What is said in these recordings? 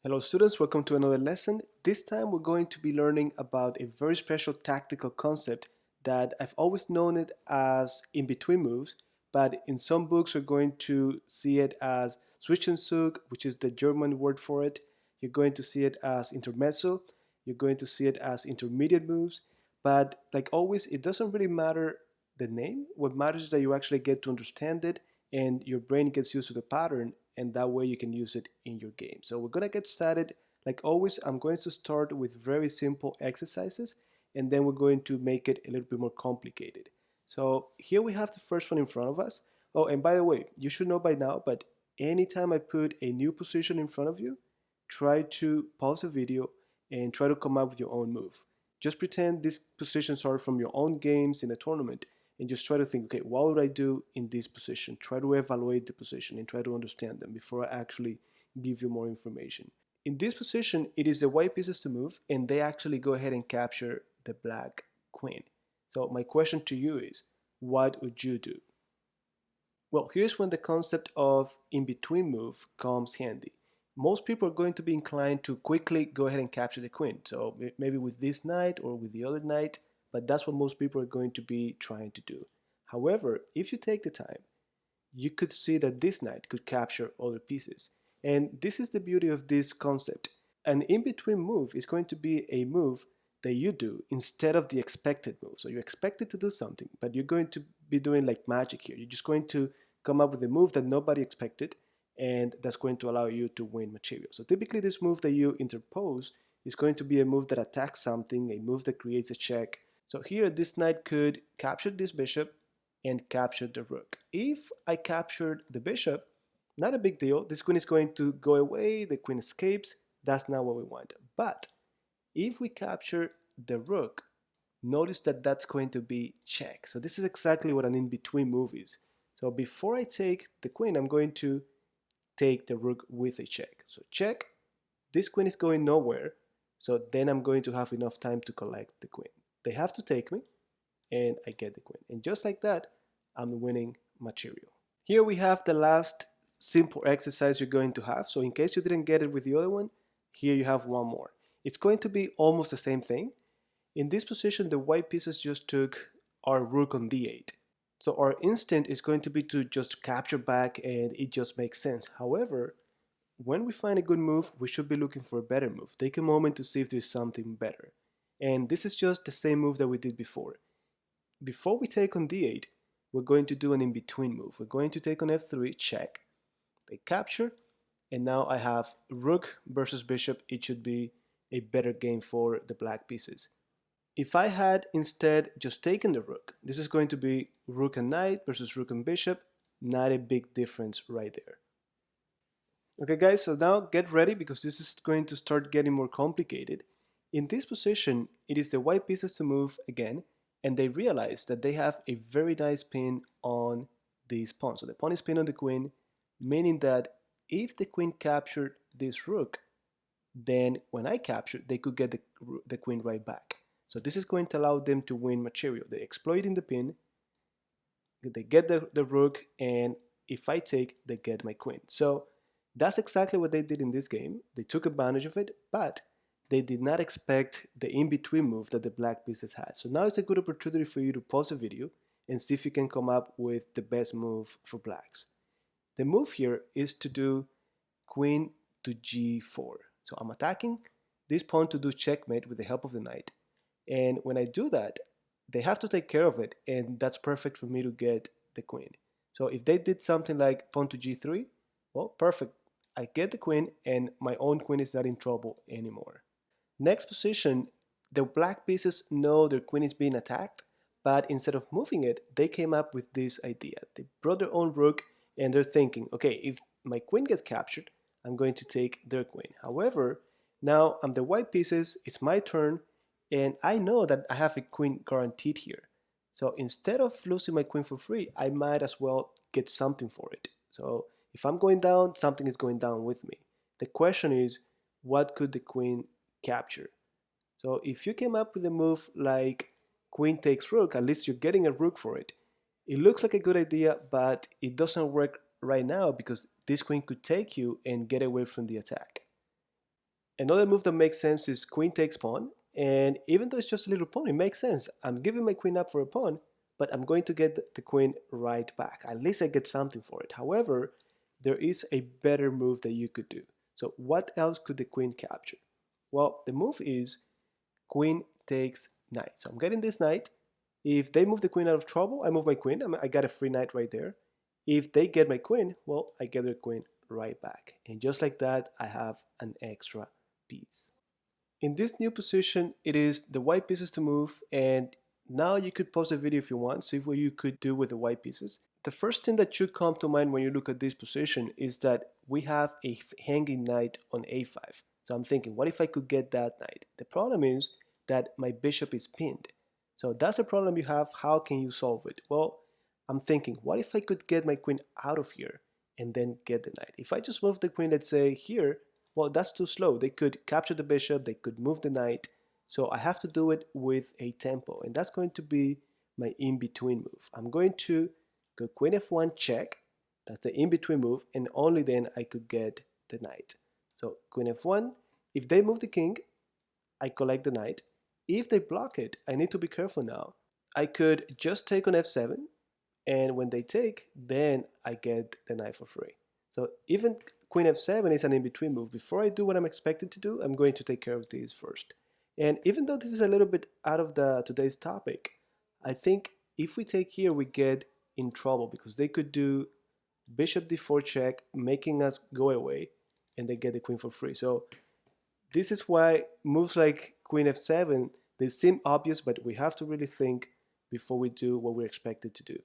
Hello students, welcome to another lesson. This time we're going to be learning about a very special tactical concept that I've always known it as in-between moves, but in some books we're going to see it as Zwischenzug, which is the German word for it. You're going to see it as Intermezzo. You're going to see it as intermediate moves. But like always, it doesn't really matter the name. What matters is that you actually get to understand it and your brain gets used to the pattern, and that way you can use it in your game. So we're gonna get started. Like always, I'm going to start with very simple exercises, and then we're going to make it a little bit more complicated. So here we have the first one in front of us. Oh, and by the way, you should know by now, but anytime I put a new position in front of you, try to pause the video and try to come up with your own move. Just pretend these positions are from your own games in a tournament, and just try to think, okay, what would I do in this position? Try to evaluate the position and try to understand them before I actually give you more information. In this position, it is the white pieces to move, and they actually go ahead and capture the black queen. So my question to you is, what would you do? Well, here's when the concept of in-between move comes handy. Most people are going to be inclined to quickly go ahead and capture the queen. So maybe with this knight or with the other knight, but that's what most people are going to be trying to do. However, if you take the time, you could see that this knight could capture other pieces. And this is the beauty of this concept. An in-between move is going to be a move that you do instead of the expected move. So you're expected to do something, but you're going to be doing like magic here. You're just going to come up with a move that nobody expected, and that's going to allow you to win material. So typically this move that you interpose is going to be a move that attacks something, a move that creates a check. So here this knight could capture this bishop and capture the rook. If I captured the bishop, not a big deal. This queen is going to go away, the queen escapes. That's not what we want. But if we capture the rook, notice that that's going to be check. So this is exactly what an in-between move is. So before I take the queen, I'm going to take the rook with a check. So check, this queen is going nowhere, so then I'm going to have enough time to collect the queen. They have to take me, and I get the queen. And just like that, I'm winning material. Here we have the last simple exercise you're going to have. So in case you didn't get it with the other one, here you have one more. It's going to be almost the same thing. In this position, the white pieces just took our rook on d8. So our instinct is going to be to just capture back, and it just makes sense. However, when we find a good move, we should be looking for a better move. Take a moment to see if there's something better. And this is just the same move that we did before. Before we take on d8, we're going to do an in-between move. We're going to take on f3, check. They capture, and now I have rook versus bishop. It should be a better game for the black pieces. If I had instead just taken the rook, this is going to be rook and knight versus rook and bishop. Not a big difference right there. Okay guys, so now get ready because this is going to start getting more complicated. In this position, it is the white pieces to move again, and they realize that they have a very nice pin on this pawn. So the pawn is pinned on the queen, meaning that if the queen captured this rook, then when I captured, they could get the queen right back. So this is going to allow them to win material. They exploit in the pin, they get the rook, and if I take, they get my queen. So that's exactly what they did in this game. They took advantage of it, but they did not expect the in-between move that the black pieces had. So now it's a good opportunity for you to pause the video and see if you can come up with the best move for blacks. The move here is to do queen to g4. So I'm attacking this pawn to do checkmate with the help of the knight. And when I do that, they have to take care of it, and that's perfect for me to get the queen. So if they did something like pawn to g3, well, perfect. I get the queen, and my own queen is not in trouble anymore. Next position, the black pieces know their queen is being attacked, but instead of moving it, they came up with this idea. They brought their own rook, and they're thinking, okay, if my queen gets captured, I'm going to take their queen. However, now I'm the white pieces, it's my turn, and I know that I have a queen guaranteed here. So instead of losing my queen for free, I might as well get something for it. So if I'm going down, something is going down with me. The question is, what could the queen capture? So if you came up with a move like queen takes rook, at least you're getting a rook for it. It looks like a good idea, but it doesn't work right now because this queen could take you and get away from the attack. Another move that makes sense is queen takes pawn, and even though it's just a little pawn, it makes sense. I'm giving my queen up for a pawn, but I'm going to get the queen right back. At least I get something for it. However, there is a better move that you could do. So what else could the queen capture? Well, the move is queen takes knight. So I'm getting this knight. If they move the queen out of trouble, I move my queen. I got a free knight right there. If they get my queen, well, I get their queen right back. And just like that, I have an extra piece. In this new position, it is the white pieces to move, and now you could pause the video if you want, see what you could do with the white pieces. The first thing that should come to mind when you look at this position is that we have a hanging knight on a5. So I'm thinking, what if I could get that knight? The problem is that my bishop is pinned. So that's a problem you have. How can you solve it? Well, I'm thinking, what if I could get my queen out of here and then get the knight? If I just move the queen, let's say here, well, that's too slow. They could capture the bishop, they could move the knight. So I have to do it with a tempo, and that's going to be my in-between move. I'm going to go queen f1 check. That's the in-between move, and only then I could get the knight. So queen f1, if they move the king, I collect the knight. If they block it, I need to be careful now. I could just take on f7, and when they take, then I get the knight for free. So even queen f7 is an in-between move. Before I do what I'm expected to do, I'm going to take care of this first. And even though this is a little bit out of today's topic, I think if we take here, we get in trouble because they could do bishop d4 check, making us go away, and they get the queen for free. So this is why moves like queen f7, they seem obvious, but we have to really think before we do what we're expected to do.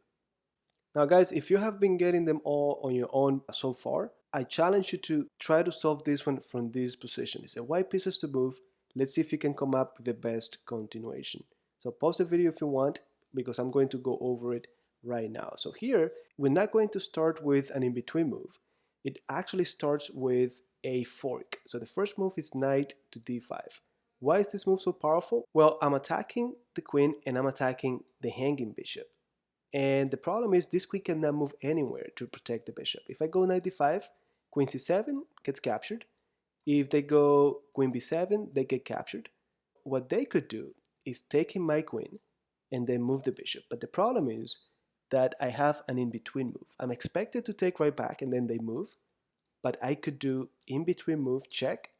Now guys, if you have been getting them all on your own so far, I challenge you to try to solve this one from this position. It's a white pieces to move. Let's see if you can come up with the best continuation. So pause the video if you want, because I'm going to go over it right now. So here, we're not going to start with an in-between move. It actually starts with a fork. So the first move is knight to d5. Why is this move so powerful? Well, I'm attacking the queen and I'm attacking the hanging bishop. And the problem is this queen cannot move anywhere to protect the bishop. If I go knight d5, queen c7 gets captured. If they go queen b7, they get captured. What they could do is take in my queen and then move the bishop. But the problem is that I have an in-between move. I'm expected to take right back and then they move, but I could do in-between move, check,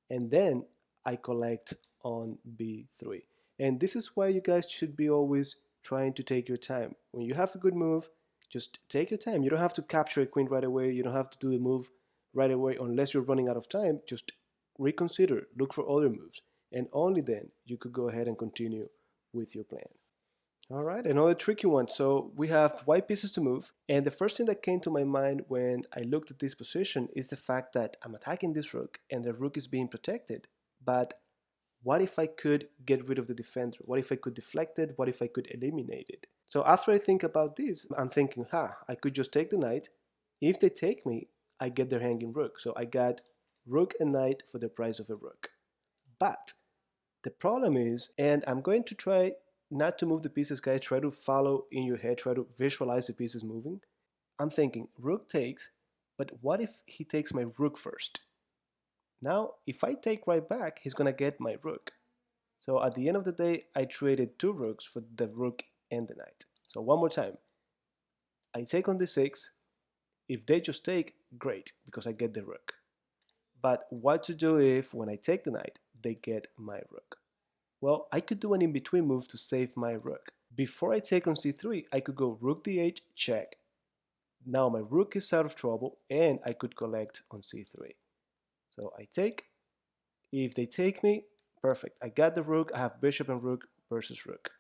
and then I collect on b3. And this is why you guys should be always trying to take your time. When you have a good move, just take your time. You don't have to capture a queen right away. You don't have to do the move right away unless you're running out of time. Just reconsider, look for other moves, and only then you could go ahead and continue with your plan. All right, another tricky one. So we have white pieces to move, and the first thing that came to my mind when I looked at this position is the fact that I'm attacking this rook and the rook is being protected. But what if I could get rid of the defender? What if I could deflect it? What if I could eliminate it? So after I think about this, I'm thinking, I could just take the knight. If they take me, I get their hanging rook. So I got rook and knight for the price of a rook. But the problem is, and I'm going to try not to move the pieces, guys, try to follow in your head, try to visualize the pieces moving. I'm thinking rook takes, but what if he takes my rook first? Now, if I take right back, he's gonna get my rook. So at the end of the day, I traded two rooks for the rook and the knight. So one more time, I take on d6. If they just take, great, because I get the rook. But what to do if, when I take the knight, they get my rook? Well, I could do an in-between move to save my rook. Before I take on c3, I could go rook d8, check. Now my rook is out of trouble, and I could collect on c3. So I take. If they take me, perfect. I got the rook, I have bishop and rook versus rook.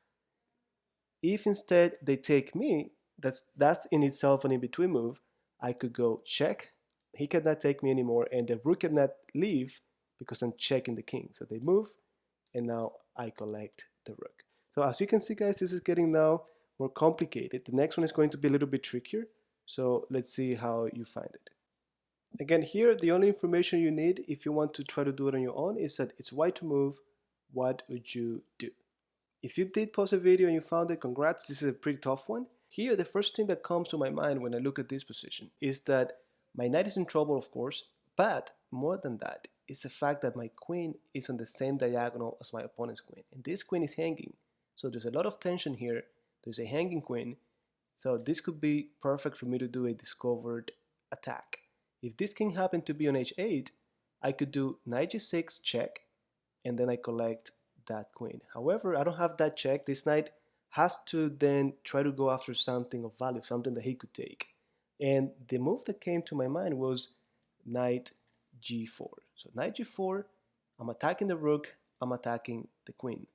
If instead they take me, that's in itself an in-between move. I could go check, he cannot take me anymore, and the rook cannot leave because I'm checking the king. So they move, and now I collect the rook. So as you can see, guys, this is getting now more complicated. The next one is going to be a little bit trickier. So let's see how you find it. Again, here, the only information you need if you want to try to do it on your own is that it's white to move. What would you do? If you did pause a video and you found it, congrats, this is a pretty tough one. Here, the first thing that comes to my mind when I look at this position is that my knight is in trouble, of course, but more than that, is the fact that my queen is on the same diagonal as my opponent's queen, and this queen is hanging. So there's a lot of tension here. There's a hanging queen. So this could be perfect for me to do a discovered attack. If this king happened to be on h8, I could do knight g6 check, and then I collect that queen. However, I don't have that check. This knight has to then try to go after something of value, something that he could take. And the move that came to my mind was knight g4. So knight g4, I'm attacking the rook, I'm attacking the queen.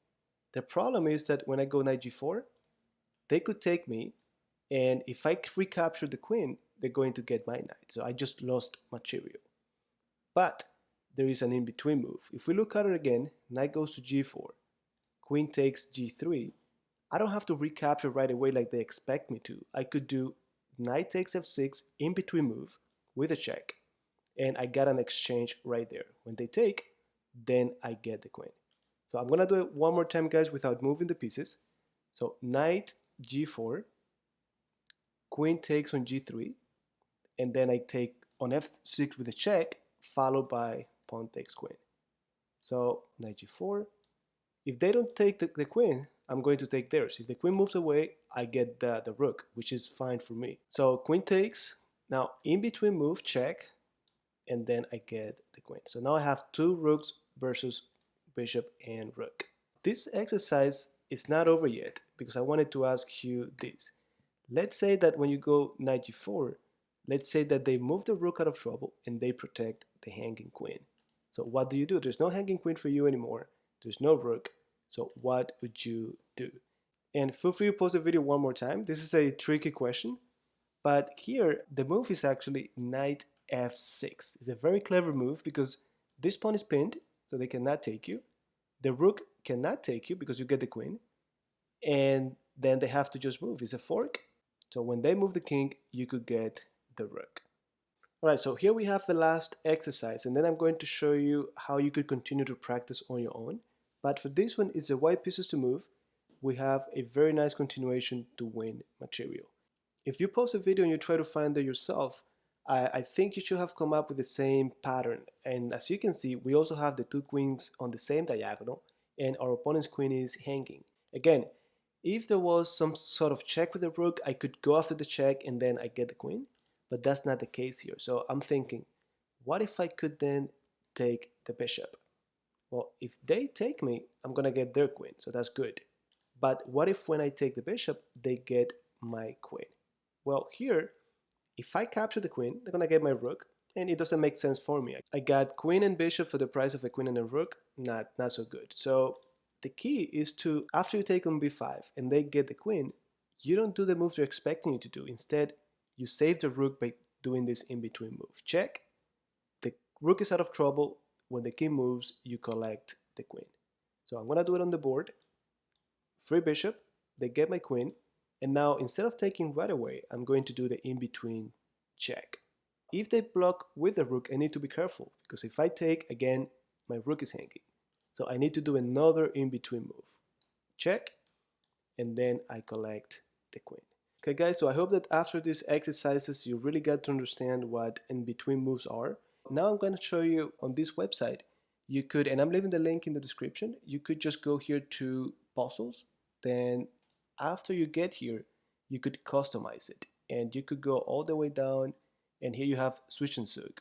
The problem is that when I go knight g4, they could take me, and if I recapture the queen, they're going to get my knight. So I just lost material. But there is an in-between move. If we look at it again, knight goes to g4, queen takes g3. I don't have to recapture right away like they expect me to. I could do knight takes f6 in-between move with a check, and I got an exchange right there. When they take, then I get the queen. So I'm gonna do it one more time, guys, without moving the pieces. So knight g4, queen takes on g3, and then I take on f6 with a check, followed by pawn takes queen. So knight g4. If they don't take the queen, I'm going to take theirs. If the queen moves away, I get the rook, which is fine for me. So queen takes. Now in between move, check, and then I get the queen. So now I have two rooks versus bishop and rook. This exercise is not over yet because I wanted to ask you this. Let's say that when you go knight g4, let's say that they move the rook out of trouble and they protect the hanging queen. So what do? There's no hanging queen for you anymore. There's no rook. So what would you do? And feel free to pause the video one more time. This is a tricky question, but here the move is actually knight f6. It's a very clever move because this pawn is pinned, so they cannot take you. The rook cannot take you because you get the queen, and then they have to just move. It's a fork. So when they move the king, you could get the rook. Alright, so here we have the last exercise, and then I'm going to show you how you could continue to practice on your own. But for this one, it's the white pieces to move. We have a very nice continuation to win material. If you pause the video and you try to find it yourself, I think you should have come up with the same pattern. And as you can see, we also have the two queens on the same diagonal, and our opponent's queen is hanging. Again, if there was some sort of check with the rook, I could go after the check and then I get the queen. But that's not the case here. So I'm thinking, what if I could then take the bishop? Well, if they take me, I'm gonna get their queen, so that's good. But what if when I take the bishop, they get my queen? Well, here, if I capture the queen, they're gonna get my rook, and it doesn't make sense for me. I got queen and bishop for the price of a queen and a rook, not so good. So the key is to, after you take on b5 and they get the queen, you don't do the moves they're expecting you to do. Instead, you save the rook by doing this in-between move. Check, the rook is out of trouble. When the king moves, you collect the queen. So I'm gonna do it on the board. Free bishop, they get my queen, and now instead of taking right away, I'm going to do the in-between check. If they block with the rook, I need to be careful, because if I take, again, my rook is hanging. So I need to do another in-between move. Check, and then I collect the queen. Okay guys, so I hope that after these exercises you really got to understand what in-between moves are. Now I'm going to show you on this website, you could, and I'm leaving the link in the description, you could just go here to puzzles, then after you get here, you could customize it, and you could go all the way down, and here you have Zwischenzug.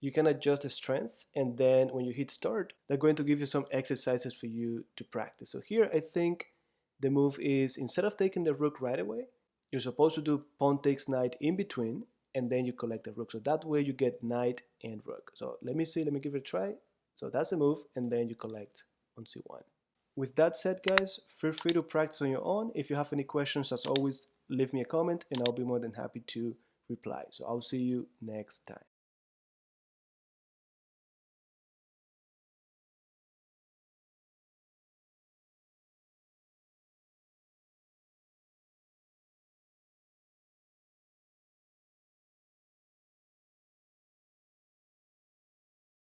You can adjust the strength, and then when you hit start, they're going to give you some exercises for you to practice. So here I think the move is, instead of taking the rook right away, you're supposed to do pawn takes knight in between, and then you collect the rook. So that way you get knight and rook. So let me see, let me give it a try. So that's the move, and then you collect on c1. With that said, guys, feel free to practice on your own. If you have any questions, as always, leave me a comment and I'll be more than happy to reply. So I'll see you next time.